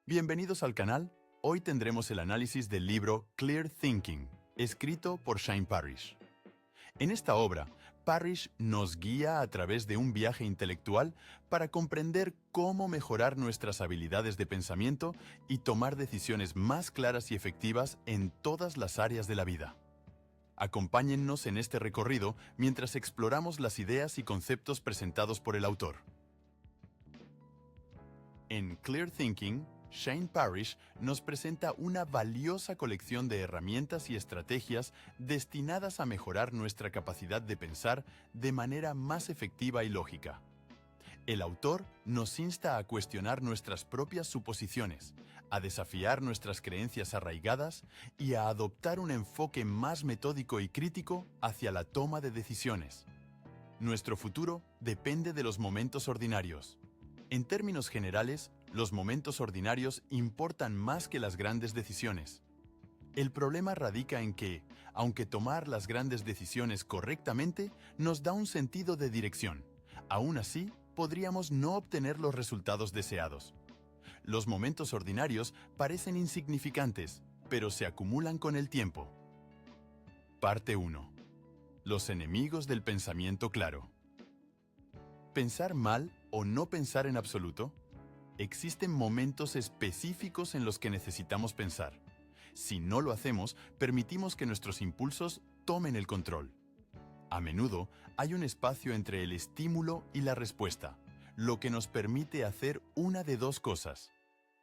Bienvenidos al canal. Hoy tendremos el análisis del libro Clear Thinking, escrito por Shane Parrish. En esta obra, Parrish nos guía a través de un viaje intelectual para comprender cómo mejorar nuestras habilidades de pensamiento y tomar decisiones más claras y efectivas en todas las áreas de la vida. Acompáñennos en este recorrido mientras exploramos las ideas y conceptos presentados por el autor. En Clear Thinking, Shane Parrish nos presenta una valiosa colección de herramientas y estrategias destinadas a mejorar nuestra capacidad de pensar de manera más efectiva y lógica. El autor nos insta a cuestionar nuestras propias suposiciones, a desafiar nuestras creencias arraigadas y a adoptar un enfoque más metódico y crítico hacia la toma de decisiones. Nuestro futuro depende de los momentos ordinarios. En términos generales, los momentos ordinarios importan más que las grandes decisiones. El problema radica en que, aunque tomar las grandes decisiones correctamente nos da un sentido de dirección, aún así podríamos no obtener los resultados deseados. Los momentos ordinarios parecen insignificantes, pero se acumulan con el tiempo. Parte 1. Los enemigos del pensamiento claro. ¿Pensar mal o no pensar en absoluto? Existen momentos específicos en los que necesitamos pensar. Si no lo hacemos, permitimos que nuestros impulsos tomen el control. A menudo hay un espacio entre el estímulo y la respuesta, lo que nos permite hacer una de dos cosas: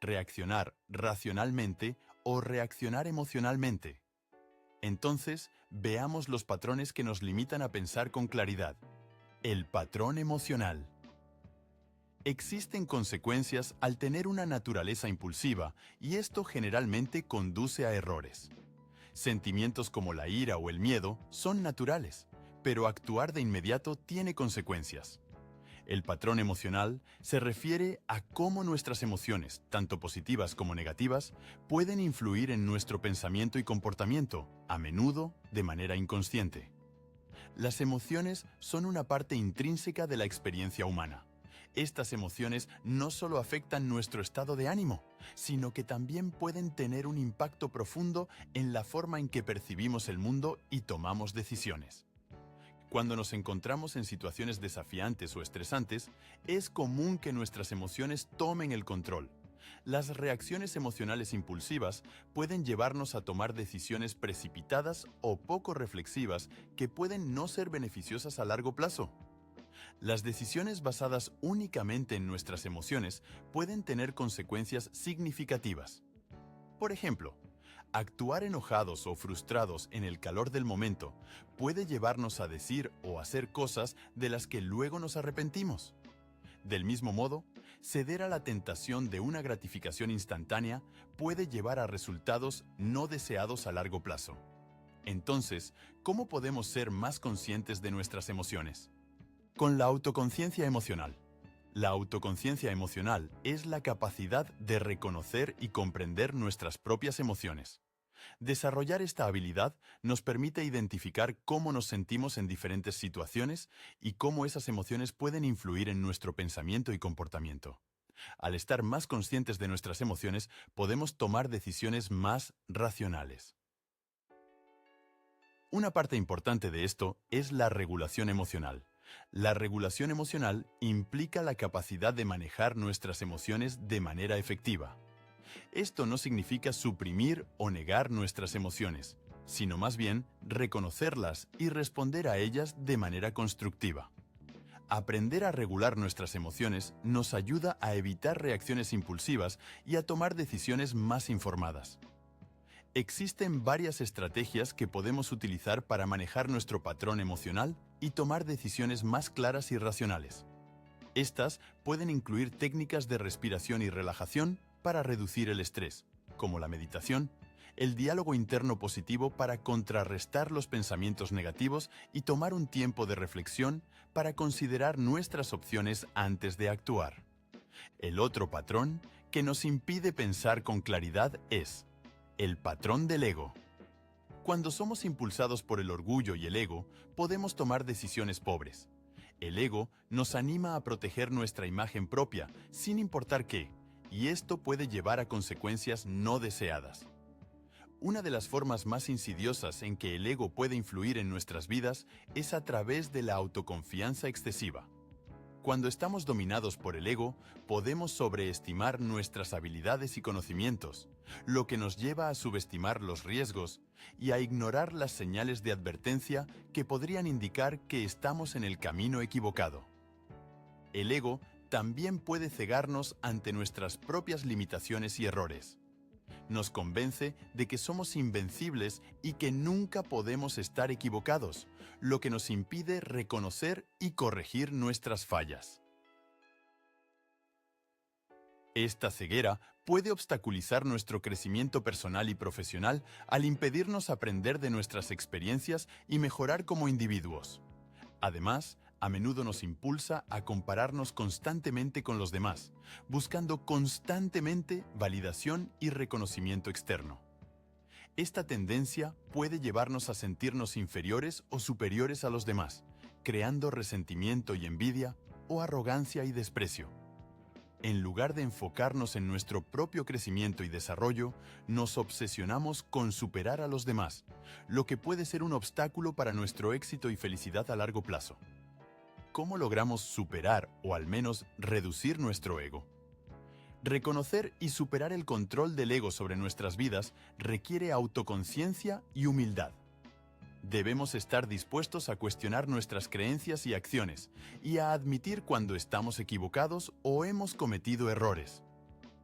reaccionar racionalmente o reaccionar emocionalmente. Entonces, veamos los patrones que nos limitan a pensar con claridad. El patrón emocional. Existen consecuencias al tener una naturaleza impulsiva y esto generalmente conduce a errores. Sentimientos como la ira o el miedo son naturales, pero actuar de inmediato tiene consecuencias. El patrón emocional se refiere a cómo nuestras emociones, tanto positivas como negativas, pueden influir en nuestro pensamiento y comportamiento, a menudo de manera inconsciente. Las emociones son una parte intrínseca de la experiencia humana. Estas emociones no solo afectan nuestro estado de ánimo, sino que también pueden tener un impacto profundo en la forma en que percibimos el mundo y tomamos decisiones. Cuando nos encontramos en situaciones desafiantes o estresantes, es común que nuestras emociones tomen el control. Las reacciones emocionales impulsivas pueden llevarnos a tomar decisiones precipitadas o poco reflexivas que pueden no ser beneficiosas a largo plazo. Las decisiones basadas únicamente en nuestras emociones pueden tener consecuencias significativas. Por ejemplo, actuar enojados o frustrados en el calor del momento puede llevarnos a decir o hacer cosas de las que luego nos arrepentimos. Del mismo modo, ceder a la tentación de una gratificación instantánea puede llevar a resultados no deseados a largo plazo. Entonces, ¿cómo podemos ser más conscientes de nuestras emociones? Con la autoconciencia emocional. La autoconciencia emocional es la capacidad de reconocer y comprender nuestras propias emociones. Desarrollar esta habilidad nos permite identificar cómo nos sentimos en diferentes situaciones y cómo esas emociones pueden influir en nuestro pensamiento y comportamiento. Al estar más conscientes de nuestras emociones, podemos tomar decisiones más racionales. Una parte importante de esto es la regulación emocional. La regulación emocional implica la capacidad de manejar nuestras emociones de manera efectiva. Esto no significa suprimir o negar nuestras emociones, sino más bien reconocerlas y responder a ellas de manera constructiva. Aprender a regular nuestras emociones nos ayuda a evitar reacciones impulsivas y a tomar decisiones más informadas. Existen varias estrategias que podemos utilizar para manejar nuestro patrón emocional y tomar decisiones más claras y racionales. Estas pueden incluir técnicas de respiración y relajación para reducir el estrés, como la meditación, el diálogo interno positivo para contrarrestar los pensamientos negativos y tomar un tiempo de reflexión para considerar nuestras opciones antes de actuar. El otro patrón que nos impide pensar con claridad es el patrón del ego. Cuando somos impulsados por el orgullo y el ego, podemos tomar decisiones pobres. El ego nos anima a proteger nuestra imagen propia, sin importar qué, y esto puede llevar a consecuencias no deseadas. Una de las formas más insidiosas en que el ego puede influir en nuestras vidas es a través de la autoconfianza excesiva. Cuando estamos dominados por el ego, podemos sobreestimar nuestras habilidades y conocimientos, lo que nos lleva a subestimar los riesgos y a ignorar las señales de advertencia que podrían indicar que estamos en el camino equivocado. El ego también puede cegarnos ante nuestras propias limitaciones y errores. Nos convence de que somos invencibles y que nunca podemos estar equivocados, lo que nos impide reconocer y corregir nuestras fallas. Esta ceguera puede obstaculizar nuestro crecimiento personal y profesional al impedirnos aprender de nuestras experiencias y mejorar como individuos. Además, a menudo nos impulsa a compararnos constantemente con los demás, buscando constantemente validación y reconocimiento externo. Esta tendencia puede llevarnos a sentirnos inferiores o superiores a los demás, creando resentimiento y envidia o arrogancia y desprecio. En lugar de enfocarnos en nuestro propio crecimiento y desarrollo, nos obsesionamos con superar a los demás, lo que puede ser un obstáculo para nuestro éxito y felicidad a largo plazo. ¿Cómo logramos superar o al menos reducir nuestro ego? Reconocer y superar el control del ego sobre nuestras vidas requiere autoconciencia y humildad. Debemos estar dispuestos a cuestionar nuestras creencias y acciones y a admitir cuando estamos equivocados o hemos cometido errores.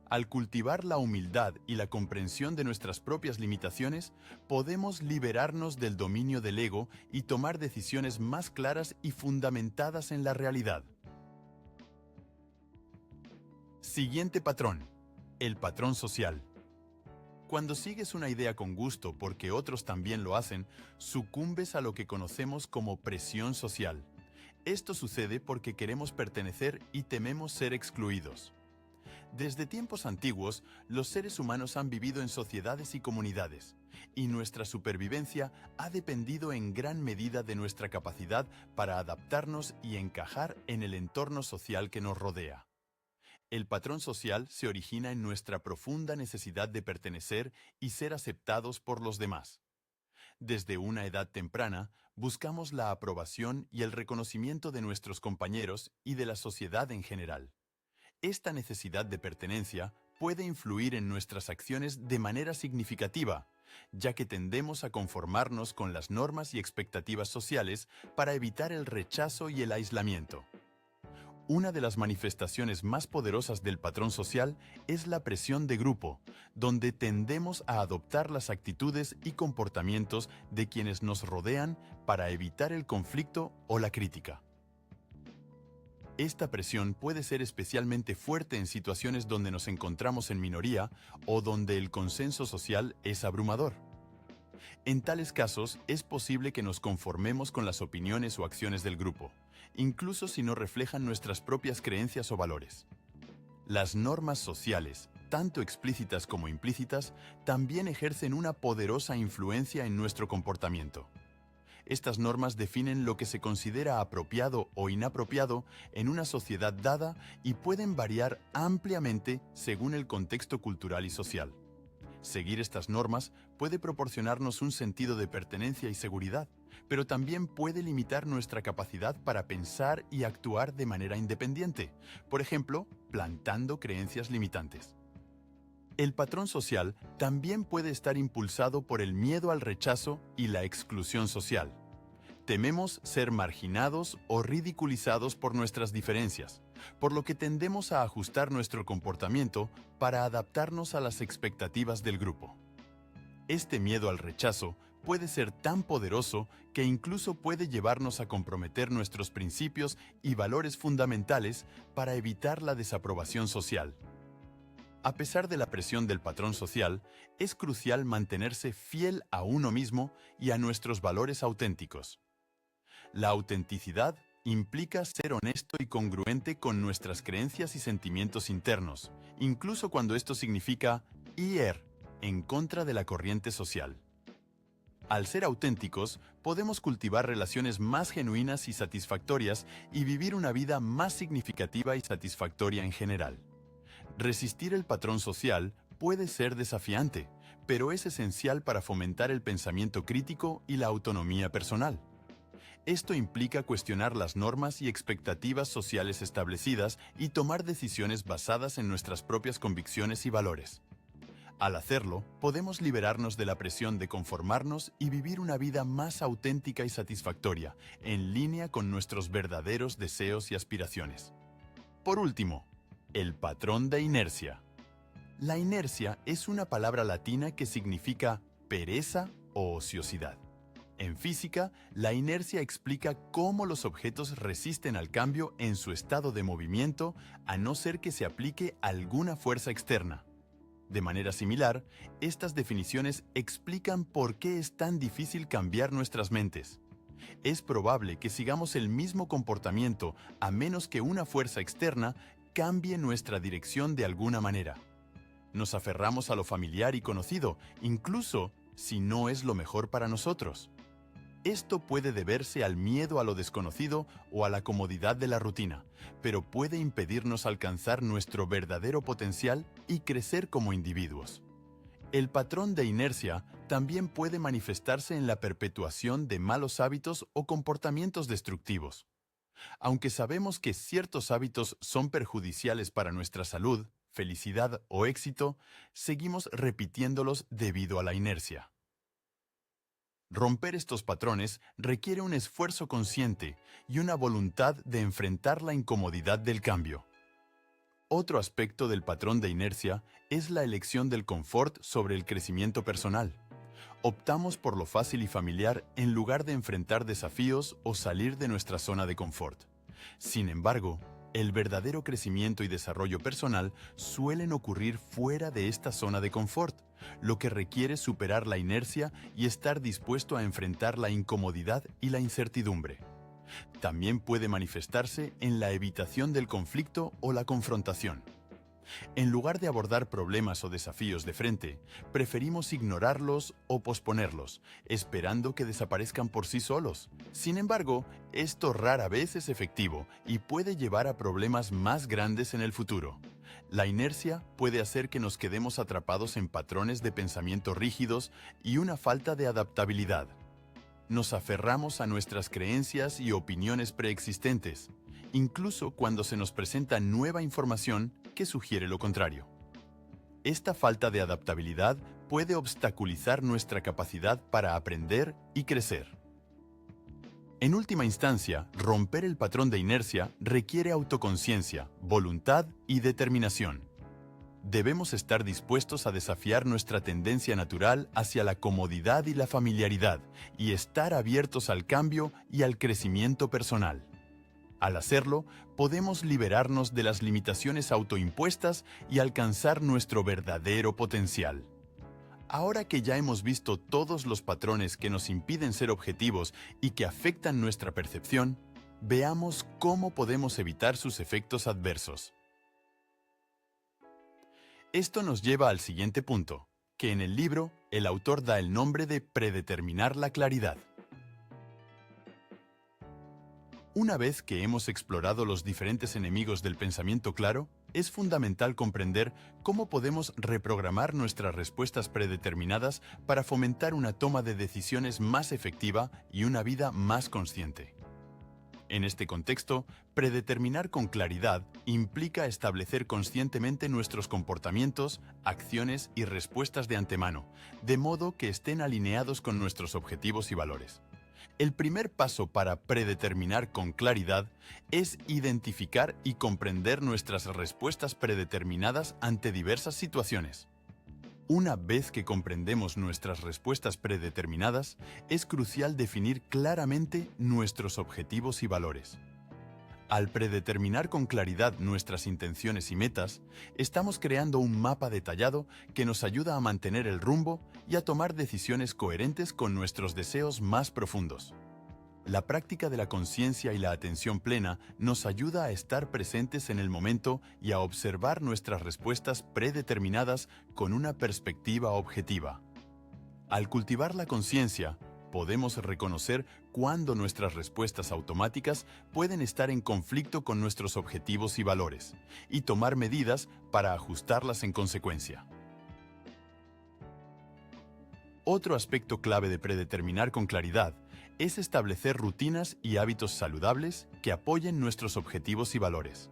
Al cultivar la humildad y la comprensión de nuestras propias limitaciones, podemos liberarnos del dominio del ego y tomar decisiones más claras y fundamentadas en la realidad. Siguiente patrón: el patrón social. Cuando sigues una idea con gusto porque otros también lo hacen, sucumbes a lo que conocemos como presión social. Esto sucede porque queremos pertenecer y tememos ser excluidos. Desde tiempos antiguos, los seres humanos han vivido en sociedades y comunidades, y nuestra supervivencia ha dependido en gran medida de nuestra capacidad para adaptarnos y encajar en el entorno social que nos rodea. El patrón social se origina en nuestra profunda necesidad de pertenecer y ser aceptados por los demás. Desde una edad temprana, buscamos la aprobación y el reconocimiento de nuestros compañeros y de la sociedad en general. Esta necesidad de pertenencia puede influir en nuestras acciones de manera significativa, ya que tendemos a conformarnos con las normas y expectativas sociales para evitar el rechazo y el aislamiento. Una de las manifestaciones más poderosas del patrón social es la presión de grupo, donde tendemos a adoptar las actitudes y comportamientos de quienes nos rodean para evitar el conflicto o la crítica. Esta presión puede ser especialmente fuerte en situaciones donde nos encontramos en minoría o donde el consenso social es abrumador. En tales casos, es posible que nos conformemos con las opiniones o acciones del grupo, incluso si no reflejan nuestras propias creencias o valores. Las normas sociales, tanto explícitas como implícitas, también ejercen una poderosa influencia en nuestro comportamiento. Estas normas definen lo que se considera apropiado o inapropiado en una sociedad dada y pueden variar ampliamente según el contexto cultural y social. Seguir estas normas puede proporcionarnos un sentido de pertenencia y seguridad, pero también puede limitar nuestra capacidad para pensar y actuar de manera independiente, por ejemplo, plantando creencias limitantes. El patrón social también puede estar impulsado por el miedo al rechazo y la exclusión social. Tememos ser marginados o ridiculizados por nuestras diferencias, por lo que tendemos a ajustar nuestro comportamiento para adaptarnos a las expectativas del grupo. Este miedo al rechazo puede ser tan poderoso que incluso puede llevarnos a comprometer nuestros principios y valores fundamentales para evitar la desaprobación social. A pesar de la presión del patrón social, es crucial mantenerse fiel a uno mismo y a nuestros valores auténticos. La autenticidad implica ser honesto y congruente con nuestras creencias y sentimientos internos, incluso cuando esto significa ir en contra de la corriente social. Al ser auténticos, podemos cultivar relaciones más genuinas y satisfactorias y vivir una vida más significativa y satisfactoria en general. Resistir el patrón social puede ser desafiante, pero es esencial para fomentar el pensamiento crítico y la autonomía personal. Esto implica cuestionar las normas y expectativas sociales establecidas y tomar decisiones basadas en nuestras propias convicciones y valores. Al hacerlo, podemos liberarnos de la presión de conformarnos y vivir una vida más auténtica y satisfactoria, en línea con nuestros verdaderos deseos y aspiraciones. Por último, el patrón de inercia. La inercia es una palabra latina que significa pereza o ociosidad. En física, la inercia explica cómo los objetos resisten al cambio en su estado de movimiento a no ser que se aplique alguna fuerza externa. De manera similar, estas definiciones explican por qué es tan difícil cambiar nuestras mentes. Es probable que sigamos el mismo comportamiento a menos que una fuerza externa cambie nuestra dirección de alguna manera. Nos aferramos a lo familiar y conocido, incluso si no es lo mejor para nosotros. Esto puede deberse al miedo a lo desconocido o a la comodidad de la rutina, pero puede impedirnos alcanzar nuestro verdadero potencial y crecer como individuos. El patrón de inercia también puede manifestarse en la perpetuación de malos hábitos o comportamientos destructivos. Aunque sabemos que ciertos hábitos son perjudiciales para nuestra salud, felicidad o éxito, seguimos repitiéndolos debido a la inercia. Romper estos patrones requiere un esfuerzo consciente y una voluntad de enfrentar la incomodidad del cambio. Otro aspecto del patrón de inercia es la elección del confort sobre el crecimiento personal. Optamos por lo fácil y familiar en lugar de enfrentar desafíos o salir de nuestra zona de confort. Sin embargo, el verdadero crecimiento y desarrollo personal suelen ocurrir fuera de esta zona de confort, lo que requiere superar la inercia y estar dispuesto a enfrentar la incomodidad y la incertidumbre. También puede manifestarse en la evitación del conflicto o la confrontación. En lugar de abordar problemas o desafíos de frente, preferimos ignorarlos o posponerlos, esperando que desaparezcan por sí solos. Sin embargo, esto rara vez es efectivo y puede llevar a problemas más grandes en el futuro. La inercia puede hacer que nos quedemos atrapados en patrones de pensamiento rígidos y una falta de adaptabilidad. Nos aferramos a nuestras creencias y opiniones preexistentes, incluso cuando se nos presenta nueva información que sugiere lo contrario. Esta falta de adaptabilidad puede obstaculizar nuestra capacidad para aprender y crecer. En última instancia, romper el patrón de inercia requiere autoconciencia, voluntad y determinación. Debemos estar dispuestos a desafiar nuestra tendencia natural hacia la comodidad y la familiaridad, y estar abiertos al cambio y al crecimiento personal. Al hacerlo, podemos liberarnos de las limitaciones autoimpuestas y alcanzar nuestro verdadero potencial. Ahora que ya hemos visto todos los patrones que nos impiden ser objetivos y que afectan nuestra percepción, veamos cómo podemos evitar sus efectos adversos. Esto nos lleva al siguiente punto, que en el libro el autor da el nombre de predeterminar la claridad. Una vez que hemos explorado los diferentes enemigos del pensamiento claro, es fundamental comprender cómo podemos reprogramar nuestras respuestas predeterminadas para fomentar una toma de decisiones más efectiva y una vida más consciente. En este contexto, predeterminar con claridad implica establecer conscientemente nuestros comportamientos, acciones y respuestas de antemano, de modo que estén alineados con nuestros objetivos y valores. El primer paso para predeterminar con claridad es identificar y comprender nuestras respuestas predeterminadas ante diversas situaciones. Una vez que comprendemos nuestras respuestas predeterminadas, es crucial definir claramente nuestros objetivos y valores. Al predeterminar con claridad nuestras intenciones y metas, estamos creando un mapa detallado que nos ayuda a mantener el rumbo y a tomar decisiones coherentes con nuestros deseos más profundos. La práctica de la conciencia y la atención plena nos ayuda a estar presentes en el momento y a observar nuestras respuestas predeterminadas con una perspectiva objetiva. Al cultivar la conciencia, Podemos reconocer cuándo nuestras respuestas automáticas pueden estar en conflicto con nuestros objetivos y valores, y tomar medidas para ajustarlas en consecuencia. Otro aspecto clave de predeterminar con claridad es establecer rutinas y hábitos saludables que apoyen nuestros objetivos y valores.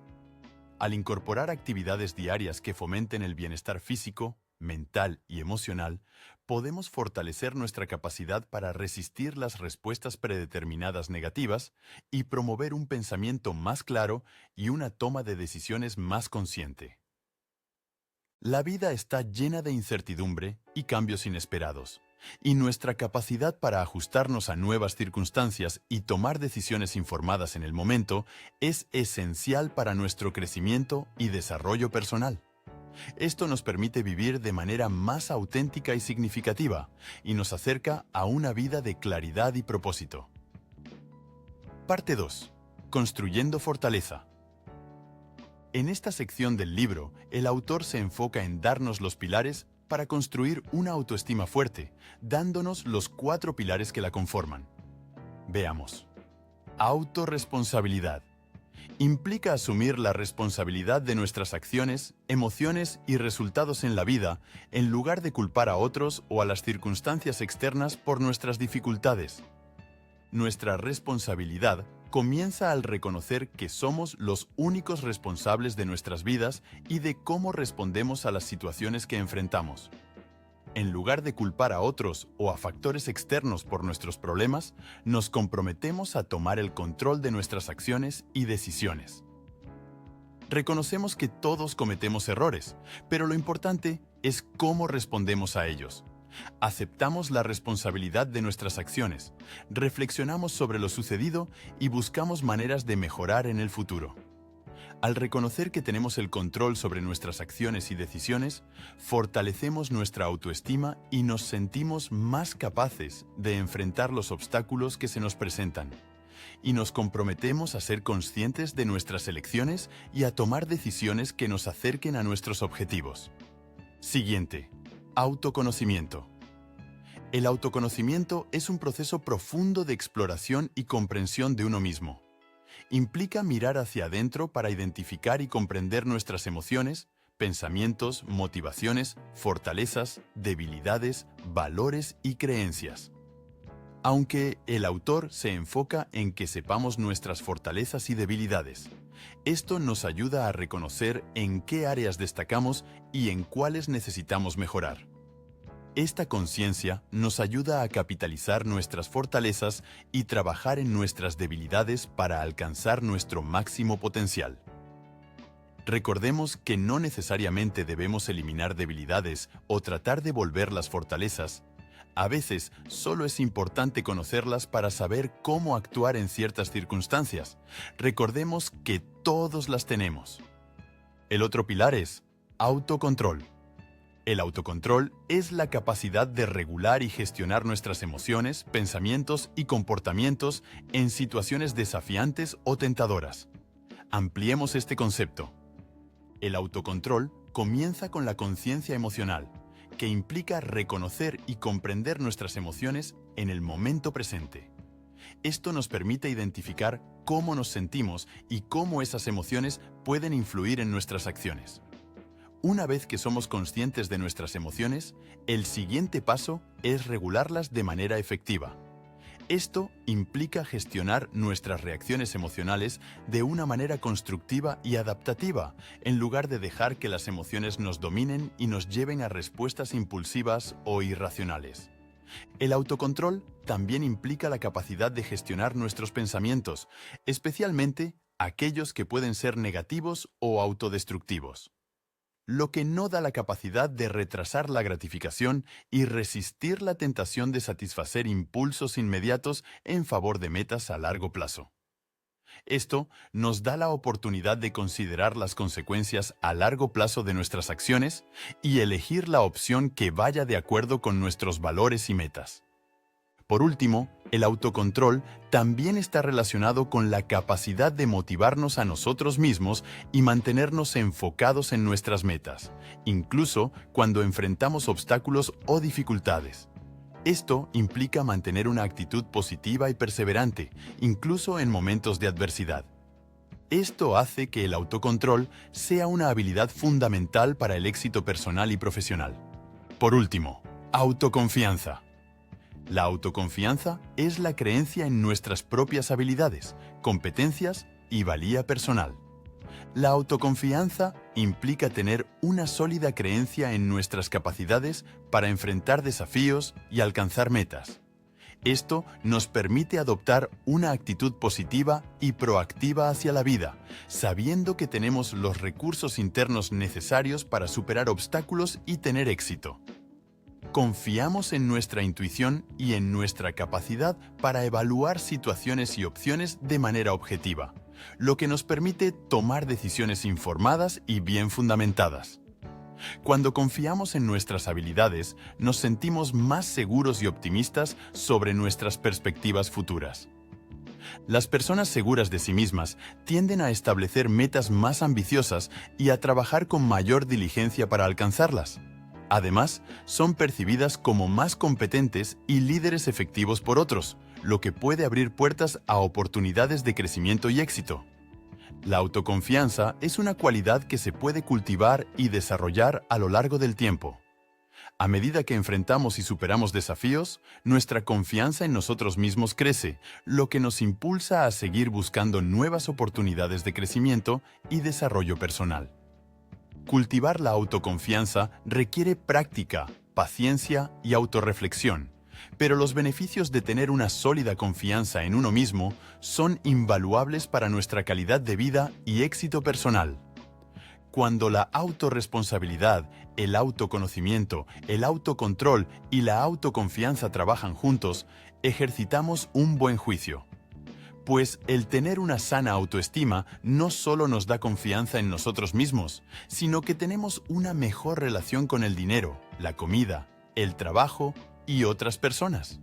Al incorporar actividades diarias que fomenten el bienestar físico, mental y emocional, podemos fortalecer nuestra capacidad para resistir las respuestas predeterminadas negativas y promover un pensamiento más claro y una toma de decisiones más consciente. La vida está llena de incertidumbre y cambios inesperados, y nuestra capacidad para ajustarnos a nuevas circunstancias y tomar decisiones informadas en el momento es esencial para nuestro crecimiento y desarrollo personal. Esto nos permite vivir de manera más auténtica y significativa, y nos acerca a una vida de claridad y propósito. Parte 2. Construyendo fortaleza. En esta sección del libro, el autor se enfoca en darnos los pilares para construir una autoestima fuerte, dándonos los 4 pilares que la conforman. Veamos. Autorresponsabilidad. Implica asumir la responsabilidad de nuestras acciones, emociones y resultados en la vida, en lugar de culpar a otros o a las circunstancias externas por nuestras dificultades. Nuestra responsabilidad comienza al reconocer que somos los únicos responsables de nuestras vidas y de cómo respondemos a las situaciones que enfrentamos. En lugar de culpar a otros o a factores externos por nuestros problemas, nos comprometemos a tomar el control de nuestras acciones y decisiones. Reconocemos que todos cometemos errores, pero lo importante es cómo respondemos a ellos. Aceptamos la responsabilidad de nuestras acciones, reflexionamos sobre lo sucedido y buscamos maneras de mejorar en el futuro. Al reconocer que tenemos el control sobre nuestras acciones y decisiones, fortalecemos nuestra autoestima y nos sentimos más capaces de enfrentar los obstáculos que se nos presentan. Y nos comprometemos a ser conscientes de nuestras elecciones y a tomar decisiones que nos acerquen a nuestros objetivos. Siguiente. Autoconocimiento. El autoconocimiento es un proceso profundo de exploración y comprensión de uno mismo. Implica mirar hacia adentro para identificar y comprender nuestras emociones, pensamientos, motivaciones, fortalezas, debilidades, valores y creencias. Aunque el autor se enfoca en que sepamos nuestras fortalezas y debilidades, esto nos ayuda a reconocer en qué áreas destacamos y en cuáles necesitamos mejorar. Esta conciencia nos ayuda a capitalizar nuestras fortalezas y trabajar en nuestras debilidades para alcanzar nuestro máximo potencial. Recordemos que no necesariamente debemos eliminar debilidades o tratar de volver las fortalezas. A veces solo es importante conocerlas para saber cómo actuar en ciertas circunstancias. Recordemos que todos las tenemos. El otro pilar es autocontrol. El autocontrol es la capacidad de regular y gestionar nuestras emociones, pensamientos y comportamientos en situaciones desafiantes o tentadoras. Ampliemos este concepto. El autocontrol comienza con la conciencia emocional, que implica reconocer y comprender nuestras emociones en el momento presente. Esto nos permite identificar cómo nos sentimos y cómo esas emociones pueden influir en nuestras acciones. Una vez que somos conscientes de nuestras emociones, el siguiente paso es regularlas de manera efectiva. Esto implica gestionar nuestras reacciones emocionales de una manera constructiva y adaptativa, en lugar de dejar que las emociones nos dominen y nos lleven a respuestas impulsivas o irracionales. El autocontrol también implica la capacidad de gestionar nuestros pensamientos, especialmente aquellos que pueden ser negativos o autodestructivos, lo que no da la capacidad de retrasar la gratificación y resistir la tentación de satisfacer impulsos inmediatos en favor de metas a largo plazo. Esto nos da la oportunidad de considerar las consecuencias a largo plazo de nuestras acciones y elegir la opción que vaya de acuerdo con nuestros valores y metas. Por último, el autocontrol también está relacionado con la capacidad de motivarnos a nosotros mismos y mantenernos enfocados en nuestras metas, incluso cuando enfrentamos obstáculos o dificultades. Esto implica mantener una actitud positiva y perseverante, incluso en momentos de adversidad. Esto hace que el autocontrol sea una habilidad fundamental para el éxito personal y profesional. Por último, autoconfianza. La autoconfianza es la creencia en nuestras propias habilidades, competencias y valía personal. La autoconfianza implica tener una sólida creencia en nuestras capacidades para enfrentar desafíos y alcanzar metas. Esto nos permite adoptar una actitud positiva y proactiva hacia la vida, sabiendo que tenemos los recursos internos necesarios para superar obstáculos y tener éxito. Confiamos en nuestra intuición y en nuestra capacidad para evaluar situaciones y opciones de manera objetiva, lo que nos permite tomar decisiones informadas y bien fundamentadas. Cuando confiamos en nuestras habilidades, nos sentimos más seguros y optimistas sobre nuestras perspectivas futuras. Las personas seguras de sí mismas tienden a establecer metas más ambiciosas y a trabajar con mayor diligencia para alcanzarlas. Además, son percibidas como más competentes y líderes efectivos por otros, lo que puede abrir puertas a oportunidades de crecimiento y éxito. La autoconfianza es una cualidad que se puede cultivar y desarrollar a lo largo del tiempo. A medida que enfrentamos y superamos desafíos, nuestra confianza en nosotros mismos crece, lo que nos impulsa a seguir buscando nuevas oportunidades de crecimiento y desarrollo personal. Cultivar la autoconfianza requiere práctica, paciencia y autorreflexión, pero los beneficios de tener una sólida confianza en uno mismo son invaluables para nuestra calidad de vida y éxito personal. Cuando la autorresponsabilidad, el autoconocimiento, el autocontrol y la autoconfianza trabajan juntos, ejercitamos un buen juicio. Pues el tener una sana autoestima no solo nos da confianza en nosotros mismos, sino que tenemos una mejor relación con el dinero, la comida, el trabajo y otras personas,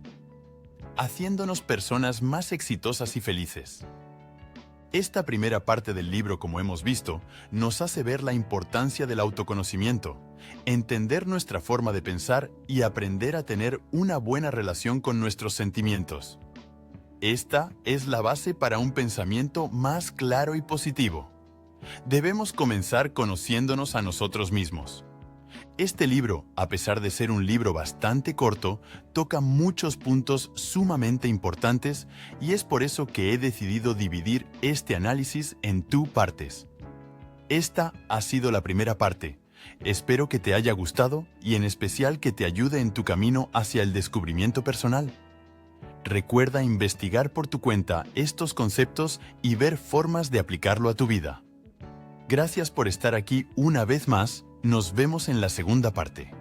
haciéndonos personas más exitosas y felices. Esta primera parte del libro, como hemos visto, nos hace ver la importancia del autoconocimiento, entender nuestra forma de pensar y aprender a tener una buena relación con nuestros sentimientos. Esta es la base para un pensamiento más claro y positivo. Debemos comenzar conociéndonos a nosotros mismos. Este libro, a pesar de ser un libro bastante corto, toca muchos puntos sumamente importantes y es por eso que he decidido dividir este análisis en 2 partes. Esta ha sido la primera parte. Espero que te haya gustado y en especial que te ayude en tu camino hacia el descubrimiento personal. Recuerda investigar por tu cuenta estos conceptos y ver formas de aplicarlo a tu vida. Gracias por estar aquí una vez más. Nos vemos en la segunda parte.